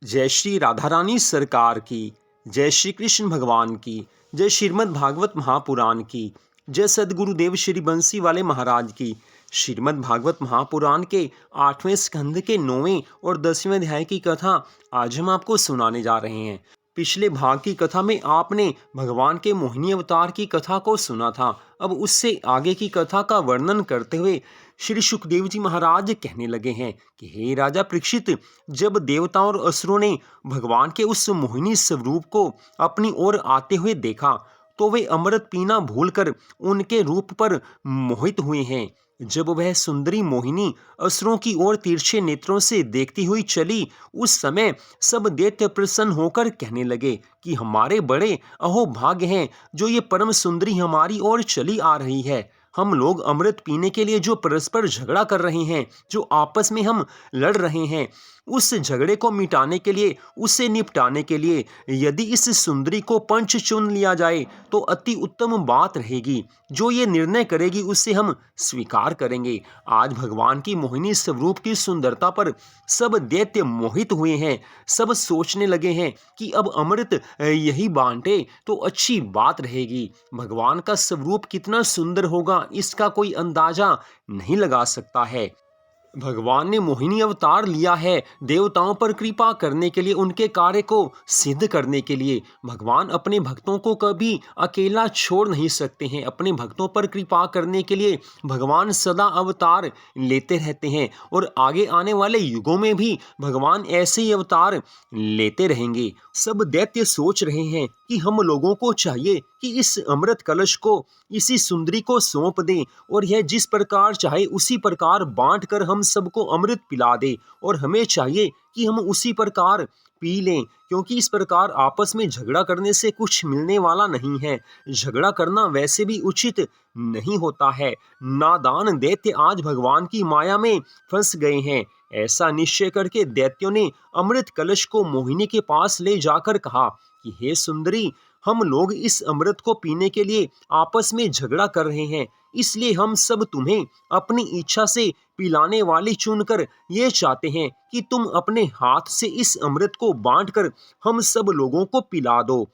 जय श्री राधा रानी सरकार की, जय श्री कृष्ण भगवान की, जय श्रीमद् भागवत महापुराण की, जय सद्गुरुदेव श्री बंसी वाले महाराज की। श्रीमद् भागवत महापुराण के 8वें स्कंध के 9वें और 10वें अध्याय की कथा आज हम आपको सुनाने जा रहे हैं। पिछले भाग की कथा में आपने भगवान के मोहिनी अवतार की कथा को सुना था। अब उससे आगे की कथा का वर्णन करते हुए श्री सुखदेव जी महाराज कहने लगे हैं कि हे राजा परीक्षित, जब देवताओं और असुरों ने भगवान के उस मोहिनी स्वरूप को अपनी ओर आते हुए देखा तो वे अमृत पीना भूलकर उनके रूप पर मोहित हुए हैं। जब वह सुंदरी मोहिनी असुरों की ओर तिरछे नेत्रों से देखती हुई चली, उस समय सब दैत्य प्रसन्न होकर कहने लगे कि हमारे बड़े अहोभाग्य हैं जो ये परम सुंदरी हमारी ओर चली आ रही है। हम लोग अमृत पीने के लिए जो परस्पर झगड़ा कर रहे हैं, जो आपस में हम लड़ रहे हैं, उस झगड़े को मिटाने के लिए, उसे निपटाने के लिए यदि इस सुंदरी को पंच चुन लिया जाए तो अति उत्तम बात रहेगी। जो ये निर्णय करेगी उसे हम स्वीकार करेंगे। आज भगवान की मोहिनी स्वरूप की सुंदरता पर सब दैत्य मोहित हुए हैं। सब सोचने लगे हैं कि अब अमृत यही बांटे तो अच्छी बात रहेगी। भगवान का स्वरूप कितना सुंदर होगा इसका कोई अंदाजा नहीं लगा सकता है। भगवान ने मोहिनी अवतार लिया है देवताओं पर कृपा करने के लिए, उनके कार्य को सिद्ध करने के लिए। भगवान अपने भक्तों को कभी अकेला छोड़ नहीं सकते हैं। अपने भक्तों पर कृपा करने के लिए भगवान सदा अवतार लेते रहते हैं और आगे आने वाले युगों में भी भगवान ऐसे ही अवतार लेते रहेंगे। सब दैत्य सोच रहे हैं कि हम लोगों को चाहिए कि इस अमृत कलश को इसी सुंदरी को सौंप दें और यह जिस प्रकार चाहे उसी प्रकार बांट कर हम सबको अमृत पिला दे, और हमें चाहिए कि हम उसी प्रकार पी लें, क्योंकि इस प्रकार आपस में झगड़ा करने से कुछ मिलने वाला नहीं है। झगड़ा करना वैसे भी उचित नहीं होता है। नादान दैत्य आज भगवान की माया में फंस गए हैं। ऐसा निश्चय करके दैत्यों ने अमृत कलश को मोहिनी के पास ले जाकर कहा कि हे सुंदरी, हम लोग इस अमृत को पीने के लिए आपस में झगड़ा कर रहे हैं, इसलिए हम सब तुम्हें अपनी इच्छा से पिलाने वाली चुनकर ये चाहते हैं कि तुम अपने हाथ से इस अमृत को बांटकर हम सब लोगों को पिला दो।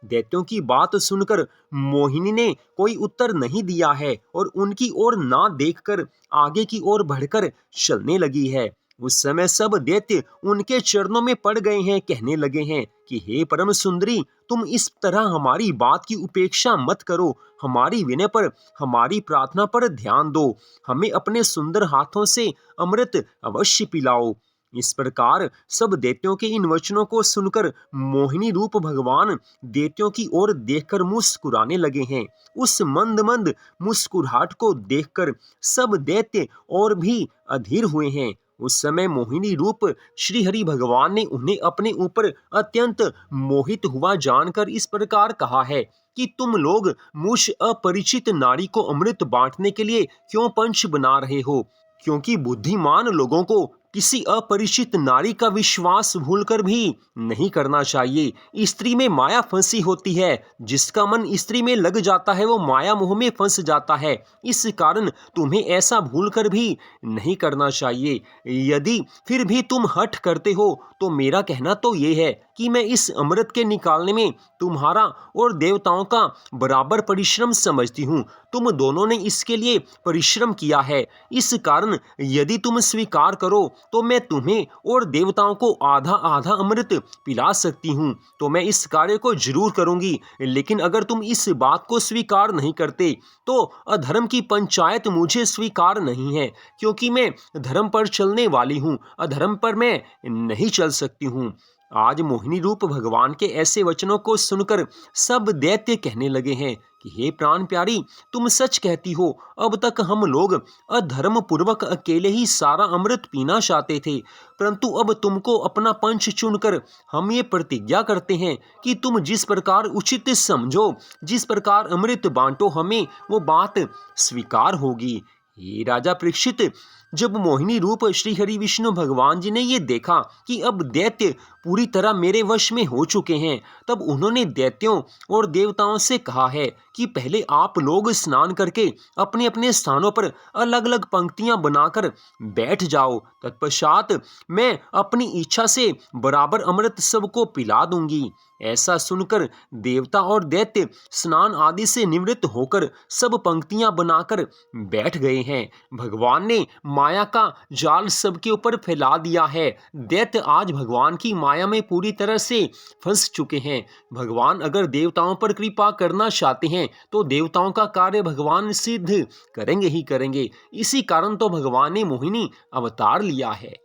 दैत्यों की बात सुनकर मोहिनी ने कोई उत्तर नहीं दिया है और उनकी ओर ना देखकर आगे की ओर बढ़कर चलने लगी है। उस समय सब दैत्य उनके चरणों में पड़ गए हैं। कहने लगे हैं कि हे परम सुंदरी, तुम इस तरह हमारी बात की उपेक्षा मत करो। हमारी विनय पर, हमारी प्रार्थना पर ध्यान दो। हमें अपने सुंदर हाथों से अमृत अवश्य पिलाओ। इस प्रकार सब दैत्यों के इन वचनों को सुनकर मोहिनी रूप भगवान दैत्यों की ओर देखकर मुस्कुराने लगे हैं। उस मंद मंद मुस्कुराहट को देखकर सब दैत्य और भी अधीर हुए हैं। उस समय मोहिनी रूप श्री हरि भगवान ने उन्हें अपने ऊपर अत्यंत मोहित हुआ जानकर इस प्रकार कहा है कि तुम लोग मुझ अपरिचित नारी को अमृत बांटने के लिए क्यों पंच बना रहे हो? क्योंकि बुद्धिमान लोगों को किसी अपरिचित नारी का विश्वास भूलकर भी नहीं करना चाहिए। स्त्री में माया फंसी होती है। जिसका मन स्त्री में लग जाता है वो माया मोह में फंस जाता है। इस कारण तुम्हें ऐसा भूलकर भी नहीं करना चाहिए। यदि फिर भी तुम हठ करते हो तो मेरा कहना तो ये है कि मैं इस अमृत के निकालने में तुम्हारा और देवताओं का बराबर परिश्रम समझती हूँ। तुम दोनों ने इसके लिए परिश्रम किया है। इस कारण यदि तुम स्वीकार करो तो मैं तुम्हें और देवताओं को आधा आधा अमृत पिला सकती हूँ। तो मैं इस कार्य को जरूर करूंगी। लेकिन अगर तुम इस बात को स्वीकार नहीं करते तो अधर्म की पंचायत मुझे स्वीकार नहीं है, क्योंकि मैं धर्म पर चलने वाली हूँ। अधर्म पर मैं नहीं चल सकती हूँ। आज मोहिनी रूप भगवान के ऐसे वचनों को सुनकर सब दैत्य कहने लगे हैं कि हे प्राण प्यारी, तुम सच कहती हो। अब तक हम लोग अधर्म पूर्वक अकेले ही सारा अमृत पीना चाहते थे, परंतु अब तुमको अपना पंच चुनकर हम ये प्रतिज्ञा करते हैं कि तुम जिस प्रकार उचित समझो, जिस प्रकार अमृत बांटो, हमें वो बात स्वीकार होगी। हे राजा परीक्षित, जब मोहिनी रूप श्री हरि विष्णु भगवान जी ने ये देखा कि अब दैत्य पूरी तरह मेरे वश में हो चुके हैं, तब उन्होंने दैत्यों और देवताओं से कहा है कि पहले आप लोग स्नान करके अपने अपने स्थानों पर अलग अलग पंक्तियां बनाकर बैठ जाओ। तत्पश्चात मैं अपनी इच्छा से बराबर अमृत सबको पिला दूंगी। ऐसा सुनकर देवता और दैत्य स्नान आदि से निवृत्त होकर सब पंक्तियां बनाकर बैठ गए हैं। भगवान ने माया का जाल सबके ऊपर फैला दिया है। दैत्य आज भगवान की माया में पूरी तरह से फंस चुके हैं। भगवान अगर देवताओं पर कृपा करना चाहते हैं तो देवताओं का कार्य भगवान सिद्ध करेंगे ही करेंगे। इसी कारण तो भगवान ने मोहिनी अवतार लिया है।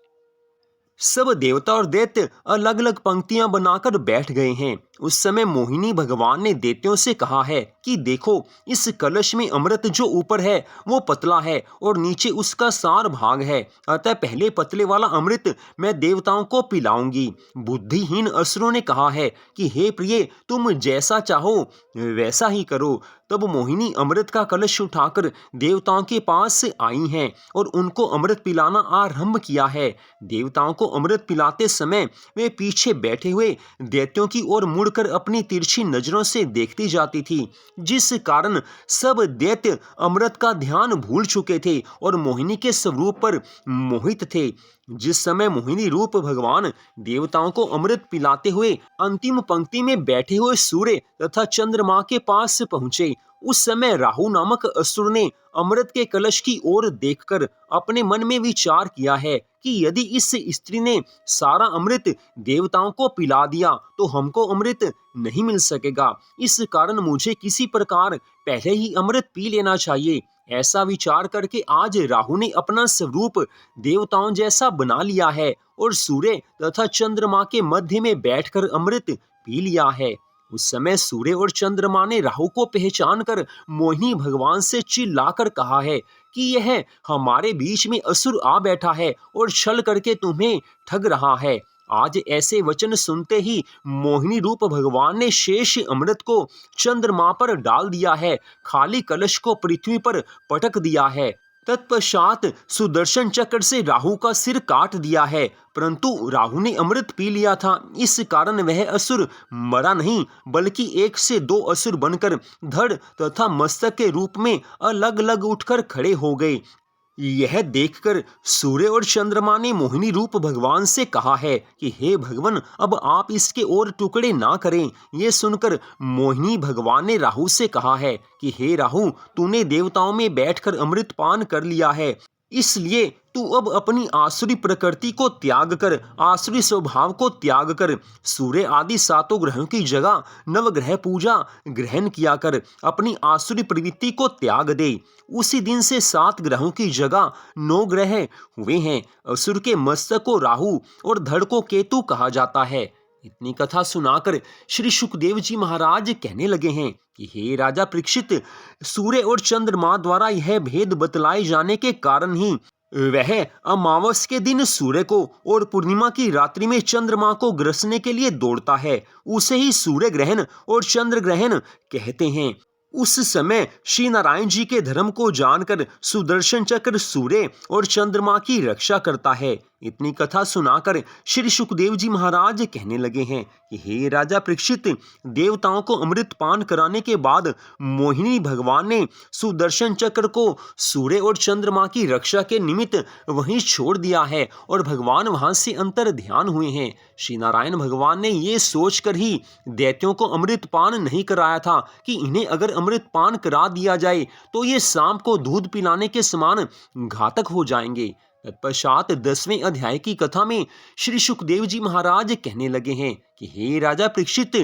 सब देवता और दैत्य अलग अलग पंक्तियां बनाकर बैठ गए हैं। उस समय मोहिनी भगवान ने दैत्यों से कहा है कि देखो, इस कलश में अमृत जो ऊपर है वो पतला है और नीचे उसका सार भाग है, अतः पहले पतले वाला अमृत मैं देवताओं को पिलाऊंगी। बुद्धिहीन असुरों ने कहा है कि हे प्रिय, तुम जैसा चाहो वैसा ही करो। तब मोहिनी अमृत का कलश उठाकर देवताओं के पास से आई हैं और उनको अमृत पिलाना आरंभ किया है। देवताओं को अमृत पिलाते समय वे पीछे बैठे हुए दैत्यों की ओर मुड़कर अपनी तिरछी नजरों से देखती जाती थी, जिस कारण सब दैत्य अमृत का ध्यान भूल चुके थे और मोहिनी के स्वरूप पर मोहित थे। जिस समय मोहिनी रूप भगवान देवताओं को अमृत पिलाते हुए अंतिम पंक्ति में बैठे हुए सूर्य तथा चंद्रमा के पास पहुंचे, उस समय राहु नामक असुर ने अमृत के कलश की ओर देखकर अपने मन में विचार किया है कि यदि इस स्त्री ने सारा अमृत देवताओं को पिला दिया तो हमको अमृत नहीं मिल सकेगा। इस कारण मुझे किसी प्रकार पहले ही अमृत पी लेना चाहिए। ऐसा विचार करके आज राहु ने अपना स्वरूप देवताओं जैसा बना लिया है और सूर्य तथा चंद्रमा के मध्य में बैठकर अमृत पी लिया है। उस समय सूर्य और चंद्रमा ने राहु को पहचान कर मोहिनी भगवान से चिल्लाकर कहा है कि यह हमारे बीच में असुर आ बैठा है और छल करके तुम्हें ठग रहा है। आज ऐसे वचन सुनते ही मोहिनी रूप भगवान ने शेष अमृत को चंद्रमा पर डाल दिया है, खाली कलश को पृथ्वी पर पटक दिया है। तत्पश्चात सुदर्शन चक्र से राहु का सिर काट दिया है, परंतु राहु ने अमृत पी लिया था, इस कारण वह असुर मरा नहीं बल्कि एक से दो असुर बनकर धड़ तथा मस्तक के रूप में अलग अलग उठकर खड़े हो गए। यह देखकर सूर्य और चंद्रमा ने मोहिनी रूप भगवान से कहा है कि हे भगवान, अब आप इसके और टुकड़े ना करें। ये सुनकर मोहिनी भगवान ने राहु से कहा है कि हे राहु, तूने देवताओं में बैठकर अमृत पान कर लिया है, इसलिए तू अब अपनी आसुरी प्रकृति को त्याग कर, आसुरी स्वभाव को त्याग कर, सूर्य आदि सातों ग्रहों की जगह नवग्रह पूजा ग्रहण किया कर, अपनी आसुरी प्रवृत्ति को त्याग दे। उसी दिन से 7 ग्रहों की जगह 9 ग्रह हुए हैं। असुर के मस्तक को राहु और धड़ को केतु कहा जाता है। इतनी कथा सुनाकर श्री सुखदेव जी महाराज कहने लगे हैं कि हे राजा परीक्षित, सूर्य और चंद्रमा द्वारा यह भेद बतलाए जाने के कारण ही वह अमावस के दिन सूर्य को और पूर्णिमा की रात्रि में चंद्रमा को ग्रसने के लिए दौड़ता है, उसे ही सूर्य ग्रहण और चंद्र ग्रहण कहते हैं। उस समय श्री नारायण जी के धर्म को जानकर सुदर्शन चक्र सूर्य और चंद्रमा की रक्षा करता है। इतनी कथा सुनाकर श्री सुखदेव जी महाराज कहने लगे हैं कि हे राजा परीक्षित, देवताओं को अमृत पान कराने के बाद मोहिनी भगवान ने सुदर्शन चक्र को सूर्य और चंद्रमा की रक्षा के निमित्त वहीं छोड़ दिया है और भगवान वहां से अंतर ध्यान हुए हैं। श्री नारायण भगवान ने ये सोचकर ही दैत्यों को अमृत पान नहीं कराया था कि इन्हें अगर अमृत पान करा दिया जाए तो ये सांप को दूध पिलाने के समान घातक हो जाएंगे। तत्पश्चात 10वें अध्याय की कथा में श्री सुखदेव जी महाराज कहने लगे हैं कि हे राजा परीक्षित,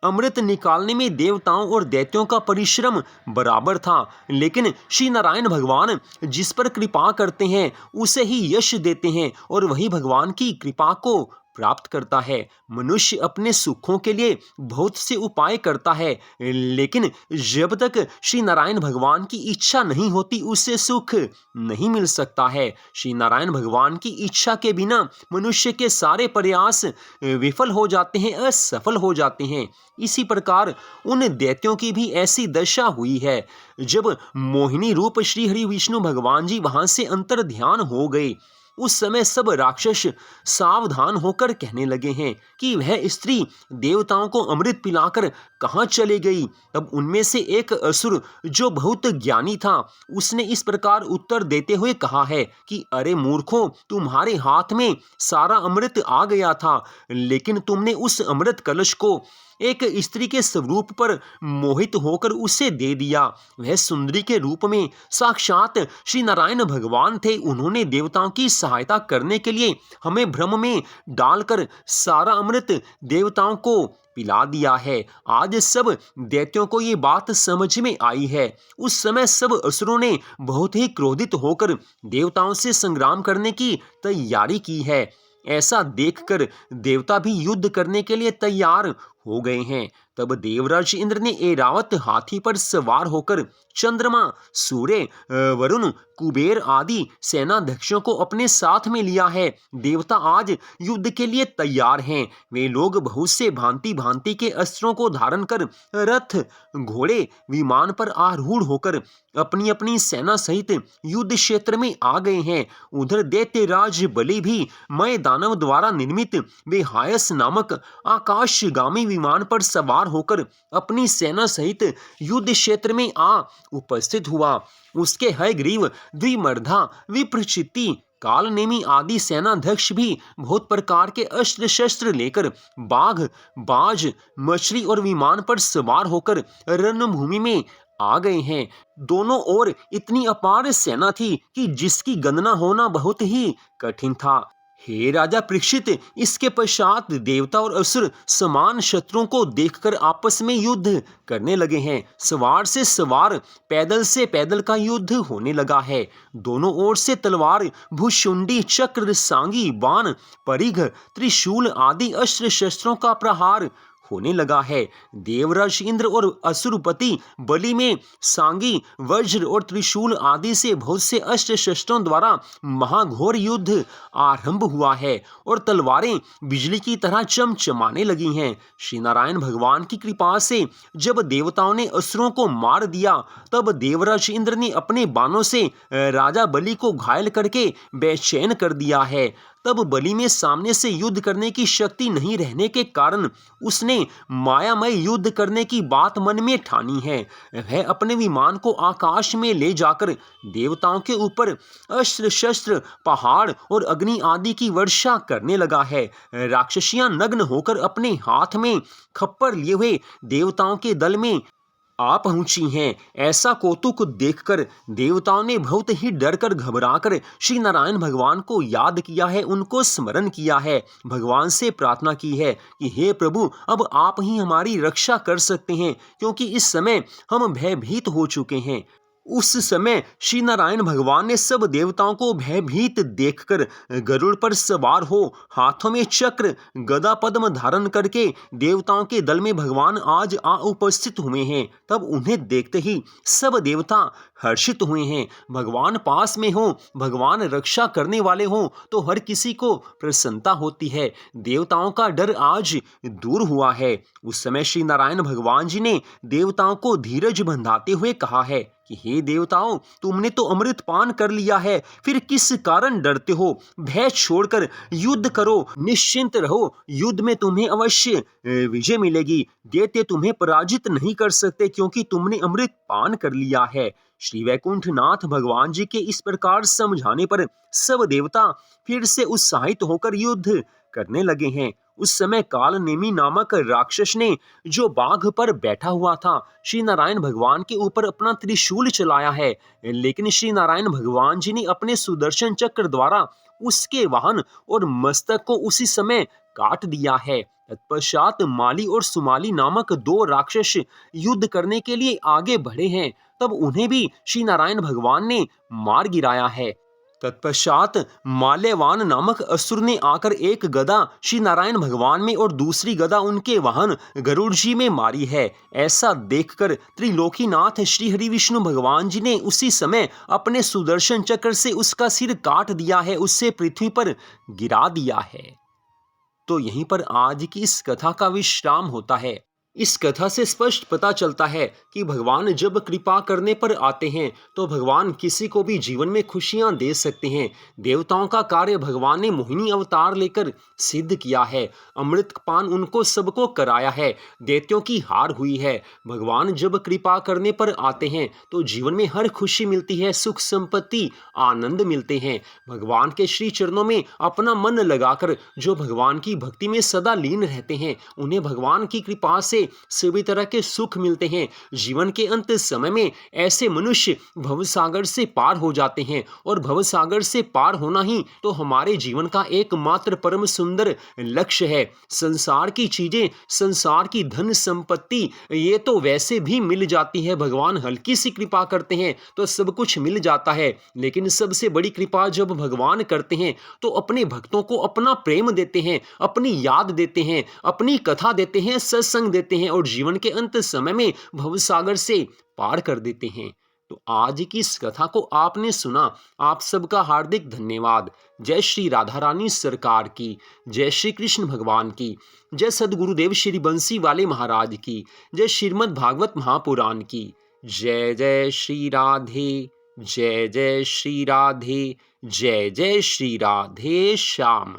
अमृत निकालने में देवताओं और दैत्यों का परिश्रम बराबर था, लेकिन श्री नारायण भगवान जिस पर कृपा करते हैं उसे ही यश देते हैं और वही भगवान की कृपा को प्राप्त करता है। मनुष्य अपने सुखों के लिए बहुत से उपाय करता है, लेकिन जब तक श्री नारायण भगवान की इच्छा नहीं होती उसे सुख नहीं मिल सकता है। श्री नारायण भगवान की इच्छा के बिना मनुष्य के सारे प्रयास विफल हो जाते हैं, असफल हो जाते हैं। इसी प्रकार उन दैत्यों की भी ऐसी दशा हुई है। जब मोहिनी रूप श्री हरि विष्णु भगवान जी वहां से अंतर ध्यान हो गए, उस समय सब राक्षस सावधान होकर कहने लगे हैं कि वह स्त्री देवताओं को अमृत पिलाकर कहाँ चले गई। तब उनमें से एक असुर जो बहुत ज्ञानी था, उसने इस प्रकार उत्तर देते हुए कहा है कि अरे मूर्खों, तुम्हारे हाथ में सारा अमृत आ गया था, लेकिन तुमने उस अमृत कलश को एक स्त्री के स्वरूप पर मोहित होकर उसे दे दिया। वह सुंदरी के रूप में साक्षात श्री नारायण भगवान थे। उन्होंने देवताओं की सहायता करने के लिए हमें भ्रम में डालकर सारा अमृत देवताओं को पिला दिया है। आज सब दैत्यों को ये बात समझ में आई है। उस समय सब असुरों ने बहुत ही क्रोधित होकर देवताओं से संग्राम करने की तैयारी की है। ऐसा देखकर देवता भी युद्ध करने के लिए तैयार हो गए हैं। तब देवराज इंद्र ने ऐरावत हाथी पर सवार होकर चंद्रमा, सूर्य, वरुण, कुबेर आदि सेनाध्यक्षों को अपने साथ में लिया है। देवता आज युद्ध के लिए तैयार हैं। वे लोग बहुत से भांति भांति के अस्त्रों को धारण कर रथ, घोड़े, विमान पर आरूढ़ होकर अपनी अपनी सेना सहित युद्ध क्षेत्र में आ गए हैं। उधर दैत्यराज बलि भी मय दानव द्वारा निर्मित बेहायस नामक आकाशगामी विमान पर सवार होकर अपनी सेना सहित युद्ध क्षेत्र में आ उपस्थित हुआ। उसके हयग्रीव, द्विमर्धा, विप्रचित्ति, कालनेमी आदि सेनाध्यक्ष भी बहुत प्रकार के अस्त्र शस्त्र लेकर बाघ, बाज, मछली और विमान पर सवार होकर रणभूमि में आ गए हैं। दोनों ओर इतनी अपार सेना थी कि जिसकी गणना होना बहुत ही कठिन था। हे राजा परीक्षित, इसके पश्चात देवता और असुर समान शत्रुओं को देखकर आपस में युद्ध करने लगे हैं। सवार से सवार, पैदल से पैदल का युद्ध होने लगा है। दोनों ओर से तलवार, भुशुंडी, चक्र, सांगी, बाण, परिघ, त्रिशूल आदि अस्त्र शस्त्रों का प्रहार होने लगा है। देवराज इंद्र और असुरपति बलि में सांगी, वज्र और त्रिशूल आदि से बहुत से अस्त्र शस्त्रों द्वारा महाघोर युद्ध आरंभ हुआ है और तलवारें बिजली की तरह चमचमाने लगी हैं। श्री नारायण भगवान की कृपा से जब देवताओं ने असुरों को मार दिया, तब देवराज इंद्र ने अपने बाणों से राजा बलि को घायल करके बेचैन कर दिया है। तब बलि में सामने से युद्ध करने की शक्ति नहीं रहने के कारण उसने मायामय युद्ध करने की बात मन में ठानी है। वह अपने विमान को आकाश में ले जाकर देवताओं के ऊपर अस्त्र शस्त्र, पहाड़ और अग्नि आदि की वर्षा करने लगा है। राक्षसियां नग्न होकर अपने हाथ में खप्पर लिए हुए देवताओं के दल में आ पहुंची हैं। ऐसा कौतुक देखकर देवताओं ने बहुत ही डरकर घबराकर श्री नारायण भगवान को याद किया है, उनको स्मरण किया है, भगवान से प्रार्थना की है कि हे प्रभु, अब आप ही हमारी रक्षा कर सकते हैं, क्योंकि इस समय हम भयभीत हो चुके हैं। उस समय श्री नारायण भगवान ने सब देवताओं को भयभीत देखकर गरुड़ पर सवार हो, हाथों में चक्र, गदा, पद्म धारण करके देवताओं के दल में भगवान आज आ उपस्थित हुए हैं। तब उन्हें देखते ही सब देवता हर्षित हुए हैं। भगवान पास में हो, भगवान रक्षा करने वाले हो तो हर किसी को प्रसन्नता होती है। देवताओं का डर आज दूर हुआ है। उस समय श्री नारायण भगवान जी ने देवताओं को धीरज बंधाते हुए कहा है कि हे देवताओं, तुमने तो अमृत पान कर लिया है, फिर किस कारण डरते हो? भय छोड़कर युद्ध करो, निश्चिंत रहो, युद्ध में तुम्हें अवश्य विजय मिलेगी। दैत्य तुम्हें पराजित नहीं कर सकते, क्योंकि तुमने अमृत पान कर लिया है। श्री वैकुंठनाथ भगवान जी के इस प्रकार समझाने पर सब देवता फिर से उत्साहित होकर युद्ध करने लगे हैं। उस समय कालनेमी नामक राक्षस ने, जो बाघ पर बैठा हुआ था, श्री नारायण भगवान के ऊपर अपना त्रिशूल चलाया है, लेकिन श्री नारायण भगवान जी ने अपने सुदर्शन चक्र द्वारा उसके वाहन और मस्तक को उसी समय काट दिया है। तत्पश्चात माली और सुमाली नामक दो राक्षस युद्ध करने के लिए आगे बढ़े हैं। तब उन्हें भी श्री नारायण भगवान ने मार गिराया है। तत्पश्चात माल्यवान नामक असुर ने आकर एक गदा श्री नारायण भगवान में और दूसरी गदा उनके वाहन गरुड़ जी में मारी है। ऐसा देखकर त्रिलोकीनाथ श्री हरि विष्णु भगवान जी ने उसी समय अपने सुदर्शन चक्र से उसका सिर काट दिया है, उससे पृथ्वी पर गिरा दिया है। तो यहीं पर आज की इस कथा का विश्राम होता है। इस कथा से स्पष्ट पता चलता है कि भगवान जब कृपा करने पर आते हैं तो भगवान किसी को भी जीवन में खुशियां दे सकते हैं। देवताओं का कार्य भगवान ने मोहिनी अवतार लेकर सिद्ध किया है। अमृत पान उनको सबको कराया है। दैत्यों की हार हुई है। भगवान जब कृपा करने पर आते हैं तो जीवन में हर खुशी मिलती है, सुख संपत्ति आनंद मिलते हैं। भगवान के श्री चरणों में अपना मन लगाकर जो भगवान की भक्ति में सदा लीन रहते हैं, उन्हें भगवान की कृपा से सभी तरह के सुख मिलते हैं। जीवन के अंत समय में ऐसे मनुष्य भवसागर से पार हो जाते हैं और भवसागर से पार होना ही तो हमारे जीवन का एकमात्र परम सुंदर लक्ष्य है। संसार की चीजें, संसार की धन संपत्ति ये तो वैसे भी मिल जाती है। भगवान हल्की सी कृपा करते हैं तो सब कुछ मिल जाता है, लेकिन सबसे बड़ी कृपा जब भगवान करते हैं तो अपने भक्तों को अपना प्रेम देते हैं, अपनी याद देते हैं, अपनी कथा देते हैं, सत्संग देते हैं और जीवन के अंत समय में भवसागर से पार कर देते हैं। तो आज की इस कथा को आपने सुना, आप सबका हार्दिक धन्यवाद। जय श्री राधा रानी सरकार की, जय श्री कृष्ण भगवान की, जय सदगुरुदेव श्री बंसी वाले महाराज की, जय श्रीमद् भागवत महापुराण की। जय जय श्री राधे, जय जय श्री राधे, जय जय श्री राधे श्याम।